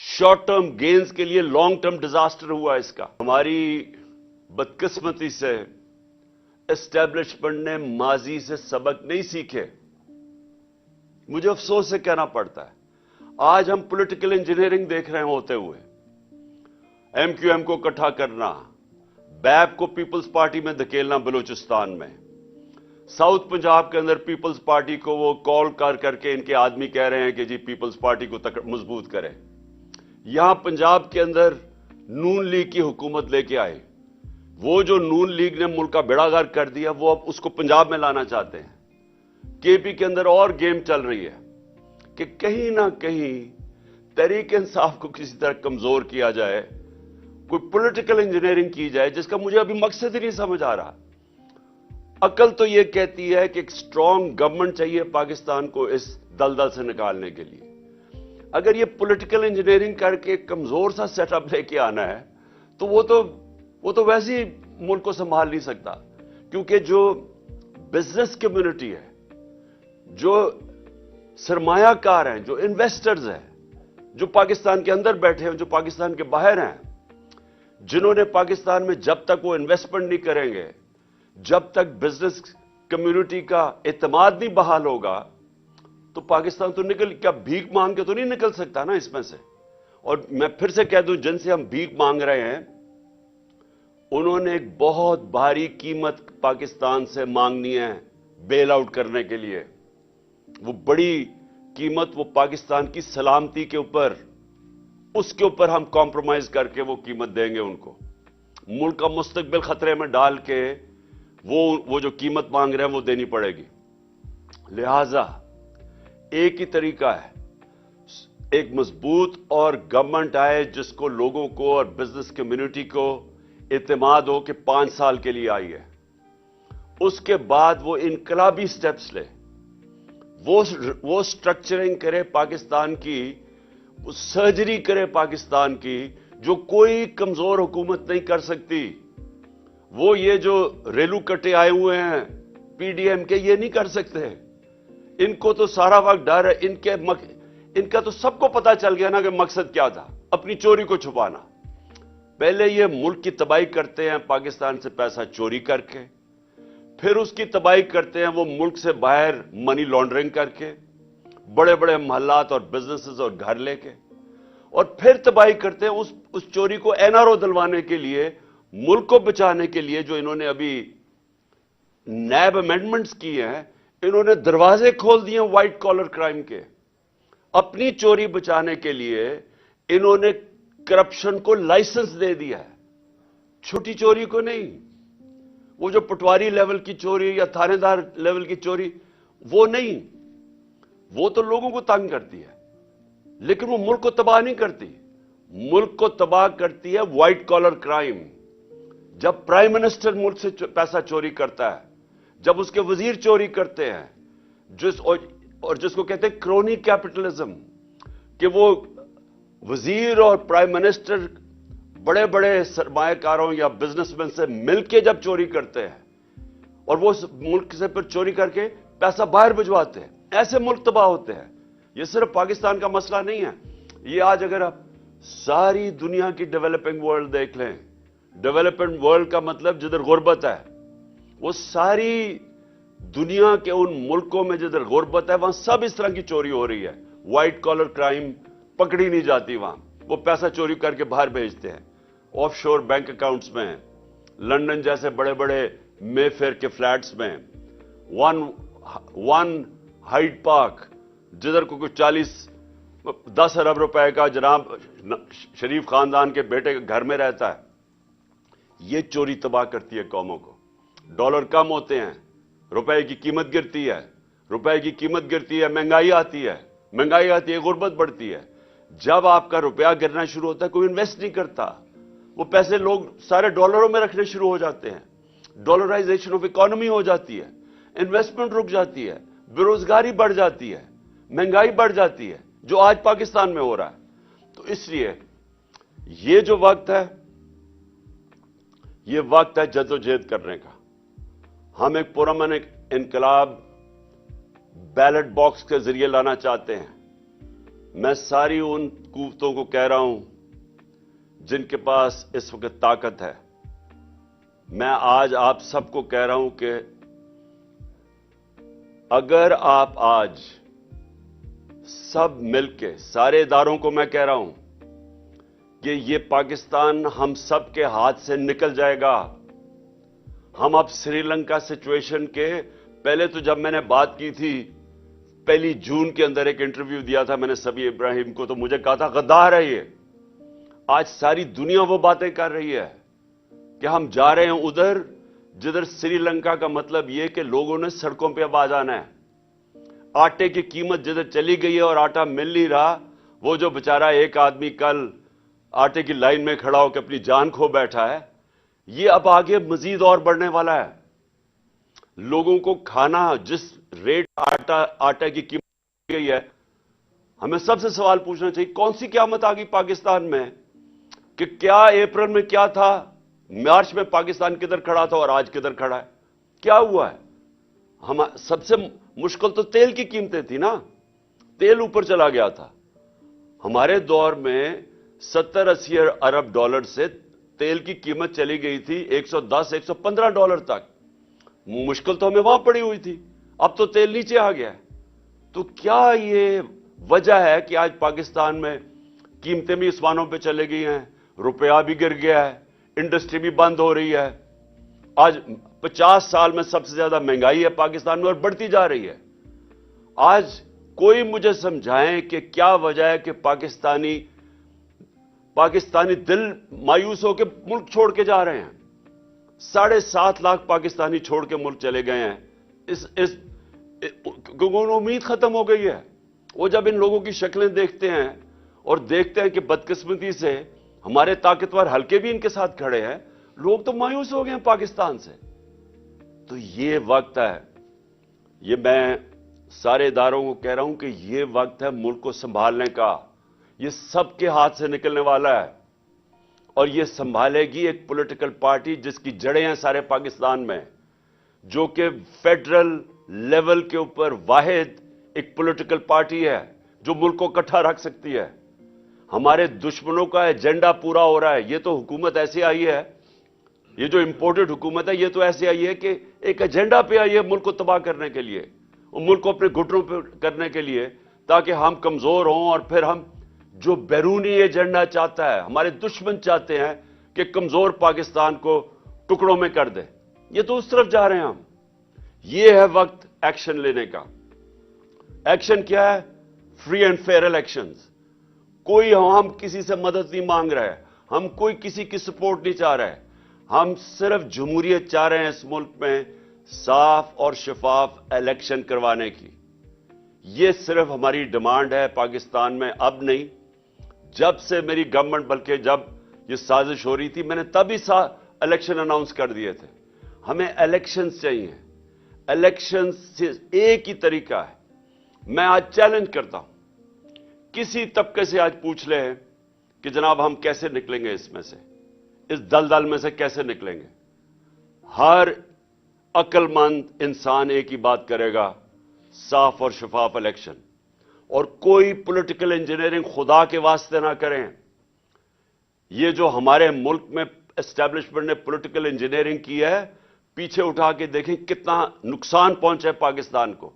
Short term gains के लिए long term disaster हुआ इसका। हमारी बदकिस्मती से एस्टेब्लिशमेंट ने माजी से सबक नहीं सीखे। मुझे अफसोस से कहना पड़ता है, आज हम पॉलिटिकल इंजीनियरिंग देख रहे होते हुए, एमक्यूएम को इकट्ठा करना, बैप को पीपल्स पार्टी में धकेलना बलूचिस्तान में, साउथ पंजाब के अंदर पीपल्स पार्टी को वो कॉल करके इनके आदमी कह रहे हैं कि जी पीपल्स पार्टी को मजबूत करें। यहां पंजाब के अंदर नून लीग की हुकूमत लेके आए, वो जो नून लीग ने मुल्क का बेड़ागार कर दिया, वो अब उसको पंजाब में लाना चाहते हैं। केपी के अंदर और गेम चल रही है कि कहीं ना कहीं तहरीक इंसाफ को किसी तरह कमजोर किया जाए, कोई पॉलिटिकल इंजीनियरिंग की जाए, जिसका मुझे अभी मकसद ही नहीं समझ आ रहा। अकल तो यह कहती है कि एक स्ट्रांग गवर्नमेंट चाहिए पाकिस्तान को इस दलदल से निकालने के लिए। अगर ये पॉलिटिकल इंजीनियरिंग करके कमजोर सा सेटअप लेके आना है तो वो तो वैसे ही मुल्क को संभाल नहीं सकता, क्योंकि जो बिजनेस कम्युनिटी है, जो सरमायाकार हैं, जो इन्वेस्टर्स हैं, जो पाकिस्तान के अंदर बैठे हैं, जो पाकिस्तान के बाहर हैं, जिन्होंने पाकिस्तान में जब तक वो इन्वेस्टमेंट नहीं करेंगे, जब तक बिजनेस कम्युनिटी का एतमाद नहीं बहाल होगा, तो पाकिस्तान तो क्या भीख मांग के तो नहीं निकल सकता ना इसमें से। और मैं फिर से कह दूं, जिनसे हम भीख मांग रहे हैं, उन्होंने एक बहुत भारी कीमत पाकिस्तान से मांगनी है बेल आउट करने के लिए। वो बड़ी कीमत वो पाकिस्तान की सलामती के ऊपर, उसके ऊपर हम कॉम्प्रोमाइज करके वो कीमत देंगे उनको। मुल्क का मुस्तकबिल खतरे में डाल के वो जो कीमत मांग रहे हैं वो देनी पड़ेगी। लिहाजा एक ही तरीका है, एक मजबूत और गवर्नमेंट आए जिसको लोगों को और बिजनेस कम्युनिटी को एतमाद हो कि 5 साल के लिए आई है। उसके बाद वो इनकलाबी स्टेप्स ले, वो स्ट्रक्चरिंग करे पाकिस्तान की, वो सर्जरी करे पाकिस्तान की, जो कोई कमजोर हुकूमत नहीं कर सकती। वो ये जो रेलू कटे आए हुए हैं पीडीएम के, ये नहीं कर सकते। इनको तो सारा वक्त डर है, इनका तो सबको पता चल गया ना कि मकसद क्या था, अपनी चोरी को छुपाना। पहले ये मुल्क की तबाही करते हैं पाकिस्तान से पैसा चोरी करके, फिर उसकी तबाही करते हैं वो मुल्क से बाहर मनी लॉन्ड्रिंग करके, बड़े बड़े महल्लात और बिजनेसेस और घर लेके, और फिर तबाही करते हैं उस चोरी को एनआरओ दिलवाने के लिए, मुल्क को बचाने के लिए। जो इन्होंने अभी नैब अमेंडमेंट्स किए हैं, इन्होंने दरवाजे खोल दिए व्हाइट कॉलर क्राइम के। अपनी चोरी बचाने के लिए इन्होंने करप्शन को लाइसेंस दे दिया है, छोटी चोरी को नहीं। वो जो पटवारी लेवल की चोरी या थानेदार लेवल की चोरी, वो नहीं, वो तो लोगों को तंग करती है, लेकिन वो मुल्क को तबाह नहीं करती। मुल्क को तबाह करती है व्हाइट कॉलर क्राइम। जब प्राइम मिनिस्टर मुल्क से पैसा चोरी करता है, जब उसके वजीर चोरी करते हैं, जिसको कहते हैं क्रोनी कैपिटलिज्म, कि वो वजीर और प्राइम मिनिस्टर बड़े बड़े सरमायाकारों या बिजनेसमैन से मिलकर जब चोरी करते हैं और वो मुल्क से फिर चोरी करके पैसा बाहर भिजवाते हैं, ऐसे मुल्क तबाह होते हैं। ये सिर्फ पाकिस्तान का मसला नहीं है, ये आज अगर आप सारी दुनिया की डेवलपिंग वर्ल्ड देख लें, डेवलपिंग वर्ल्ड का मतलब जिधर गुर्बत है, वो सारी दुनिया के उन मुल्कों में जिधर गुर्बत है, वहां सब इस तरह की चोरी हो रही है। व्हाइट कॉलर क्राइम पकड़ी नहीं जाती, वहां वो पैसा चोरी करके बाहर भेजते हैं, ऑफशोर बैंक अकाउंट्स में, लंदन जैसे बड़े बड़े मेफेयर के फ्लैट्स में, वन हाइड पार्क, जिधर को कुछ 10 अरब रुपए का जनाब शरीफ खानदान के बेटे के घर में रहता है। ये चोरी तबाह करती है कौमों को। डॉलर कम होते हैं, रुपए की कीमत गिरती है, रुपए की कीमत गिरती है, महंगाई आती है, गुर्बत बढ़ती है। जब आपका रुपया गिरना शुरू होता है, कोई इन्वेस्ट नहीं करता, वो पैसे लोग सारे डॉलरों में रखने शुरू हो जाते हैं, डॉलराइजेशन ऑफ इकोनॉमी हो जाती है, इन्वेस्टमेंट रुक जाती है, बेरोजगारी बढ़ जाती है, महंगाई बढ़ जाती है, जो आज पाकिस्तान में हो रहा है। तो इसलिए ये जो वक्त है, ये वक्त है जद्दोजहद करने का। हम एक पुरअमन इनकलाब बैलेट बॉक्स के जरिए लाना चाहते हैं। मैं सारी उन कुव्वतों को कह रहा हूं जिनके पास इस वक्त ताकत है, मैं आज आप सबको कह रहा हूं कि अगर आप आज सब मिलके, सारे इदारों को मैं कह रहा हूं कि ये पाकिस्तान हम सब के हाथ से निकल जाएगा। हम अब श्रीलंका सिचुएशन के पहले तो जब मैंने बात की थी 1 जून के अंदर एक इंटरव्यू दिया था मैंने सबी इब्राहिम को, तो मुझे कहा था गद्दार है ये। आज सारी दुनिया वो बातें कर रही है कि हम जा रहे हैं उधर जिधर श्रीलंका का मतलब यह कि लोगों ने सड़कों पे अब आ जाना है। आटे की कीमत जिधर चली गई है और आटा मिल नहीं रहा, वो जो बेचारा एक आदमी कल आटे की लाइन में खड़ा होकर अपनी जान खो बैठा है, ये अब आगे मजीद और बढ़ने वाला है। लोगों को खाना जिस रेट आटा की कीमत गई है, हमें सबसे सवाल पूछना चाहिए कौन सी क़यामत आ गई पाकिस्तान में कि क्या अप्रैल में क्या था, मार्च में पाकिस्तान किधर खड़ा था और आज किधर खड़ा है? क्या हुआ है? हम सबसे मुश्किल तो तेल की कीमतें थी ना, तेल ऊपर चला गया था। हमारे दौर में 70-80 अरब डॉलर से तेल की कीमत चली गई थी $110-115 तक। मुश्किल तो हमें वहां पड़ी हुई थी, अब तो तेल नीचे आ गया है। तो क्या ये वजह है कि आज पाकिस्तान में कीमतें भी आसमानों पे चले गई हैं, रुपया भी गिर गया है, इंडस्ट्री भी बंद हो रही है? आज 50 साल में सबसे ज्यादा महंगाई है पाकिस्तान में और बढ़ती जा रही है। आज कोई मुझे समझाएं कि क्या वजह है कि पाकिस्तानी दिल मायूस होकर मुल्क छोड़ के जा रहे हैं। 7.5 लाख पाकिस्तानी छोड़ के मुल्क चले गए हैं। उम्मीद खत्म हो गई है। वो जब इन लोगों की शक्लें देखते हैं और देखते हैं कि बदकिस्मती से हमारे ताकतवर हल्के भी इनके साथ खड़े हैं, लोग तो मायूस हो गए हैं पाकिस्तान से। तो ये वक्त है, ये मैं सारे इदारों को कह रहा हूं कि ये वक्त है मुल्क को संभालने का। ये सबके हाथ से निकलने वाला है और ये संभालेगी एक पॉलिटिकल पार्टी जिसकी जड़ें हैं सारे पाकिस्तान में, जो कि फेडरल लेवल के ऊपर वाहिद एक पॉलिटिकल पार्टी है जो मुल्क को इकट्ठा रख सकती है। हमारे दुश्मनों का एजेंडा पूरा हो रहा है। ये तो हुकूमत ऐसे आई है, ये जो इंपोर्टेड हुकूमत है, ये तो ऐसे आई है कि एक एजेंडा पे आई है मुल्क को तबाह करने के लिए और मुल्क को अपने घुटनों पे करने के लिए, ताकि हम कमजोर हों और फिर हम जो बैरूनी एजेंडा चाहता है, हमारे दुश्मन चाहते हैं कि कमजोर पाकिस्तान को टुकड़ों में कर दे, ये तो उस तरफ जा रहे हैं हम। ये है वक्त एक्शन लेने का। एक्शन क्या है? Free and fair elections. कोई हम किसी से मदद नहीं मांग रहे, हम कोई किसी की सपोर्ट नहीं चाह रहे, हम सिर्फ जमहूरियत चाह रहे हैं इस मुल्क में साफ और शफाफ इलेक्शन करवाने की। यह सिर्फ हमारी डिमांड है पाकिस्तान में, अब नहीं। जब से मेरी गवर्नमेंट, बल्कि जब यह साजिश हो रही थी, मैंने तभी इलेक्शन अनाउंस कर दिए थे। हमें इलेक्शंस चाहिए। इलेक्शंस से एक ही तरीका है। मैं आज चैलेंज करता हूं, किसी तबके से आज पूछ ले कि जनाब हम कैसे निकलेंगे इसमें से, इस दलदल में से कैसे निकलेंगे? हर अक्लमंद इंसान एक ही बात करेगा, साफ और शफाफ इलेक्शन। और कोई पॉलिटिकल इंजीनियरिंग खुदा के वास्ते ना करें। ये जो हमारे मुल्क में एस्टैब्लिशमेंट ने पॉलिटिकल इंजीनियरिंग की है, पीछे उठा के देखें कितना नुकसान पहुंचा है पाकिस्तान को।